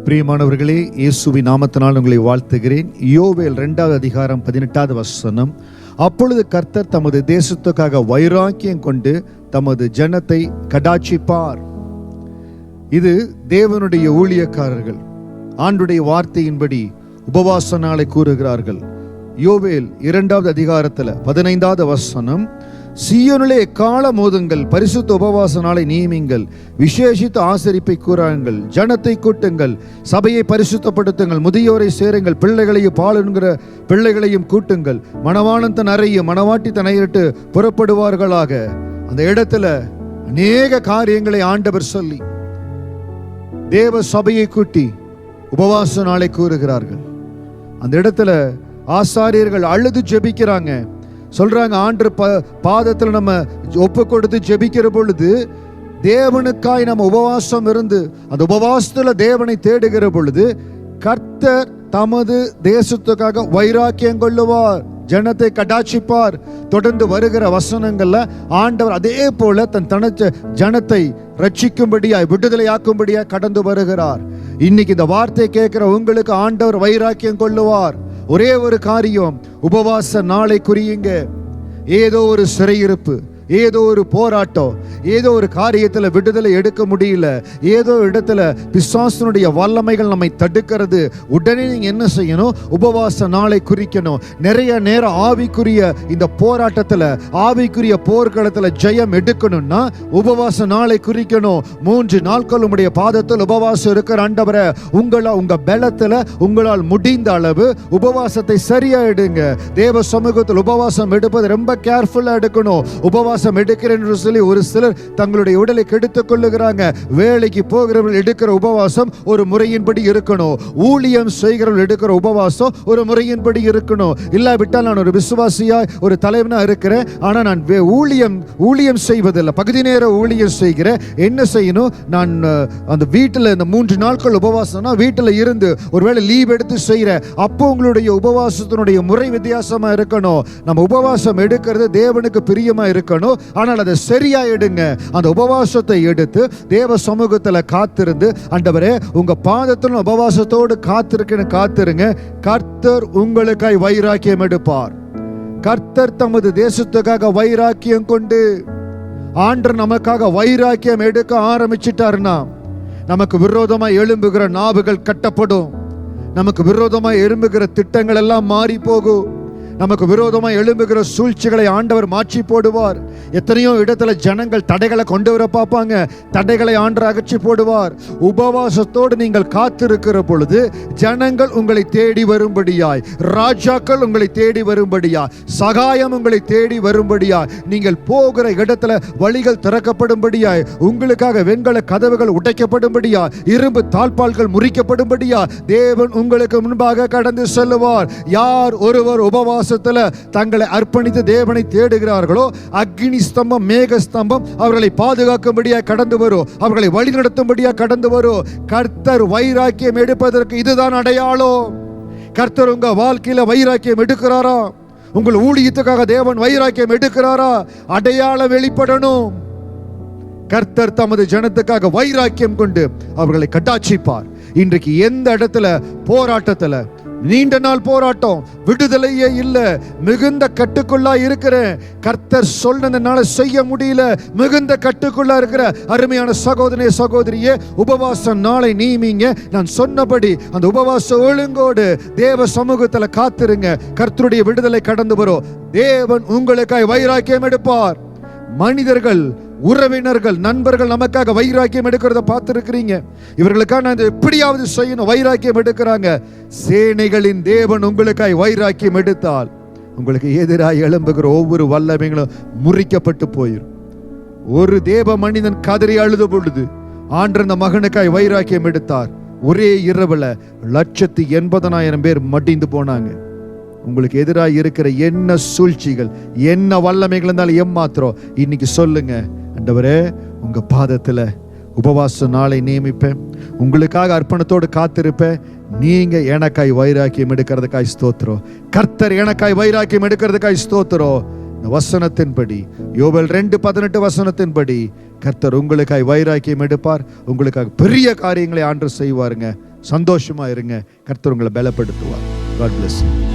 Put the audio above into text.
பிரியமானவர்களே, இயேசுவின் நாமத்தினால் உங்களை வாழ்த்துகிறேன். யோவேல் 2வது அதிகாரம் 18வது வசனம். அப்பொழுது கர்த்தர் தமது தேசத்துக்காக வைராக்கியம் கொண்டு தமது ஜனத்தை கடாட்சிப்பார். இது தேவனுடைய ஊழியக்காரர்கள் ஆண்டுடைய வார்த்தையின்படி உபவாச நாளை கூறுகிறார்கள். யோவேல் 2வது அதிகாரத்தில் 15வது வசனம். சீயோனிலே எக்காலம் ஓதுங்கள், பரிசுத்த உபவாச நாளை நியமிங்கள், விசேஷித்த ஆசரிப்பை கூறாங்கள், ஜனத்தை கூட்டுங்கள், சபையை பரிசுத்தப்படுத்துங்கள், முதியோரை சேருங்கள், பிள்ளைகளையும் பாலுங்கிற பிள்ளைகளையும் கூட்டுங்கள், மணவாளன் தன் அறையும் மணவாட்டி தன் அறையிட்டு புறப்படுவார்களாக. அந்த இடத்துல அநேக காரியங்களை ஆண்டவர் சொல்லி தேவ சபையை கூட்டி உபவாச நாளை கூறுகிறார்கள். அந்த இடத்துல ஆசாரியர்கள் அழுது ஜெபிக்கிறாங்க. சொல்றாங்க, ஆண்டு பாதத்தில் நம்ம ஒப்பு கொடுத்து ஜெபிக்கிற பொழுது தேவனுக்காய் நம்ம உபவாசம் இருந்து அந்த உபவாசத்துல தேவனை தேடுகிற பொழுது கர்த்தர் தமது தேசத்துக்காக வைராக்கியம் கொள்ளுவார், ஜனத்தை கடாட்சிப்பார். தொடர்ந்து வருகிற வசனங்கள்ல ஆண்டவர் அதே போல தன் தனச்ச ஜனத்தை ரட்சிக்கும்படியாய் விடுதலையாக்கும்படியாய் கடந்து வருகிறார். இன்னைக்கு இந்த வார்த்தை கேட்கிற உங்களுக்கு ஆண்டவர் வைராக்கியம் கொள்ளுவார். ஒரே ஒரு காரியம், உபவாச நாளை குறியுங்க. ஏதோ ஒரு சிறையிருப்பு, ஏதோ ஒரு போராட்டம், ஏதோ ஒரு காரியத்தில் விடுதலை எடுக்க முடியல, ஏதோ இடத்துல பிசாசனுடைய வல்லமைகள் நம்மை தடுக்கிறது. உடனே நீங்க என்ன செய்யணும்? உபவாச நாளை குறிக்கணும். நிறைய நேரம் ஆவிக்குரிய இந்த போராட்டத்தில், ஆவிக்குரிய போர்க்களத்தில் ஜெயம் எடுக்கணும்னா உபவாச நாளை குறிக்கணும். 3 நாட்கள் உங்களுடைய பாதத்தில் உபவாசம் இருக்கிற ஆண்டவரே, உங்க பலத்தில் உங்களால் முடிந்த அளவு உபவாசத்தை சரியா எடுங்க. தேவ சமூகத்தில் உபவாசம் எடுப்பது ரொம்ப கேர்ஃபுல்லா எடுக்கணும். உபவாசம் எடுக்கிறேன்னு சொல்லி ஒரு சிலர் தங்களுடைய உடலை கெடுத்துக் கொள்ளுகிறாங்க. வேலைக்கு போகிறவர்கள் எடுக்கிற உபவாசம் ஒரு முறையின்படி இருக்கணும். ஊழியம் செய்கிறவர்கள் எடுக்கிற உபவாசம் ஒரு முறையின்படி இருக்கணும். இல்லாவிட்டால் நான் ஒரு விசுவாசியாய் ஒரு தலைவனா இருக்கிறேன், ஆனா நான் ஊழியம் செய்வதில்லை, பகுதி நேர ஊழியம் செய்கிறேன். என்ன செய்யணும்? நான் அந்த வீட்டில் இந்த 3 நாட்கள் உபவாசம்னா வீட்டில் இருந்து ஒருவேளை லீவ் எடுத்து செய்கிறேன். அப்போ உங்களுடைய உபவாசத்தினுடைய முறை வித்தியாசமா இருக்கணும். நம்ம உபவாசம் எடுக்கிறது தேவனுக்கு பிரியமா இருக்கணும். ஆனால் அதை சரியா எடுங்க. அந்த உபவாசத்தை எடுத்து தேவ சமூகத்தில் காத்திருந்து, ஆண்டவரே உங்க பாதத்தில் உபவாசத்தோடு காத்திருங்க. கர்த்தர் உங்களுக்காய் வைராக்கியம் எடுப்பார். கர்த்தர் தமது தேசத்துக்காக வைராக்கியம் கொண்டு, ஆண்டவர் நமக்காக வைராக்கியம் எடுக்க ஆரம்பிச்சிட்டாருன்னா நமக்கு விரோதமாய் எழும்புகிற நாவுகள் கட்டப்படும். நமக்கு விரோதமாய் எழும்புகிற திட்டங்கள் எல்லாம் மாறி போகும். நமக்கு விரோதமாக எழும்புகிற சூழ்ச்சிகளை ஆண்டவர் மாற்றி போடுவார். எத்தனையோ இடத்துல ஜனங்கள் தடைகளை கொண்டு வர பார்ப்பாங்க, தடைகளை ஆண்டவர் அகற்றி போடுவார். உபவாசத்தோடு நீங்கள் காத்திருக்கிற பொழுது ஜனங்கள் உங்களை தேடி வரும்படியாய், ராஜாக்கள் உங்களை தேடி வரும்படியாய், சகாயம் உங்களை தேடி வரும்படியாய், நீங்கள் போகிற இடத்துல வழிகள் திறக்கப்படும்படியாய், உங்களுக்காக வெண்கல கதவுகள் உடைக்கப்படும்படியாய், இரும்பு தாழ்பால்கள் முறிக்கப்படும்படியாய் தேவன் உங்களுக்கு முன்பாக கடந்து செல்லுவார். யார் ஒருவர் உபவாச தங்களை அர்ப்பணித்து தேவனை தேடுகிறார்களோ, அக்னி ஸ்தம்பம், மேக ஸ்தம்பம் அவர்களை பாதுகாக்கும்படியாக கடந்து வரும், அவர்களை வழிநடத்தும்படியாக கடந்து வரும். கர்த்தர் வைராக்கியம் எடுப்பதற்கு இதுதான் அடையாளம். கர்த்தர் உங்க வாழ்க்கையில வைராக்கியம் எடுக்கிறாரா? உங்கள் ஊழியத்துக்காக தேவன் வைராக்கியம் எடுக்கிறாரா? அடையாளம் வெளிப்படணும். கர்த்தர் தமது ஜனத்துக்காக வைராக்கியம் கொண்டு அவர்களை கட்டாட்சிப்பார். இன்றைக்கு எந்த இடத்துல போராட்டத்துல, நீண்ட நாள் போராட்டம், விடுதலையே இல்லை, மிகுந்த கட்டுக்குள்ளா இருக்கிறேன், கர்த்தர் சொன்னதுனால செய்ய முடியல, மிகுந்த கட்டுக்குள்ளா இருக்கிற அருமையான சகோதரனே சகோதரியே, உபவாச நாளை நியமிங்க. நான் சொன்னபடி அந்த உபவாச ஒழுங்கோடு தேவ சமூகத்தில் காத்திருங்க. கர்த்தருடைய விடுதலை கடந்து வரும். தேவன் உங்களுக்காய் வைராக்கியம் எடுப்பார். மனிதர்கள், உறவினர்கள், நண்பர்கள் நமக்காக வைராக்கியம் எடுக்கிறத பார்த்திருக்கிறீங்க. இவர்களுக்காக நான் எப்படியாவது செய்யணும் வைராக்கியம் எடுக்கிறாங்க. சேனைகளின் தேவன் உங்களுக்காய் வைராக்கியம் எடுத்தால் உங்களுக்கு எதிராக எழும்புகிற ஒவ்வொரு வல்லமைகளும் முறிக்கப்பட்டு போயிடும். ஒரு தேவ மனிதன் கதறி அழுத பொழுது ஆண்டவர் அந்த மகனுக்காய் வைராக்கியம் எடுத்தார். ஒரே இரவுல 180,000 பேர் மடிந்து போனாங்க. உங்களுக்கு எதிராக இருக்கிற என்ன சூழ்ச்சிகள், என்ன வல்லமைகள் இருந்தாலும் ஏமாத்திரம், இன்னைக்கு சொல்லுங்க, ஆண்டவரே உங்க பாதத்துல உபவாச நாளை நியமிப்பேன், உங்களுக்காக அர்ப்பணத்தோடு காத்திருப்பேன். நீங்க எனக்காய் வைராக்கியம் எடுக்கிறதுக்காய் ஸ்தோத்திரம். கர்த்தர் எனக்காய் வைராக்கியம் எடுக்கிறதுக்காய் ஸ்தோத்திரம். வசனத்தின்படி, யோவேல் 2:18 வசனத்தின்படி கர்த்தர் உங்களுக்காய் வைராக்கியம் எடுப்பார். உங்களுக்காக பெரிய காரியங்களை ஆண்டவர் செய்வாருங்க. சந்தோஷமா இருங்க. கர்த்தர் உங்களை பலப்படுத்துவார். God bless you.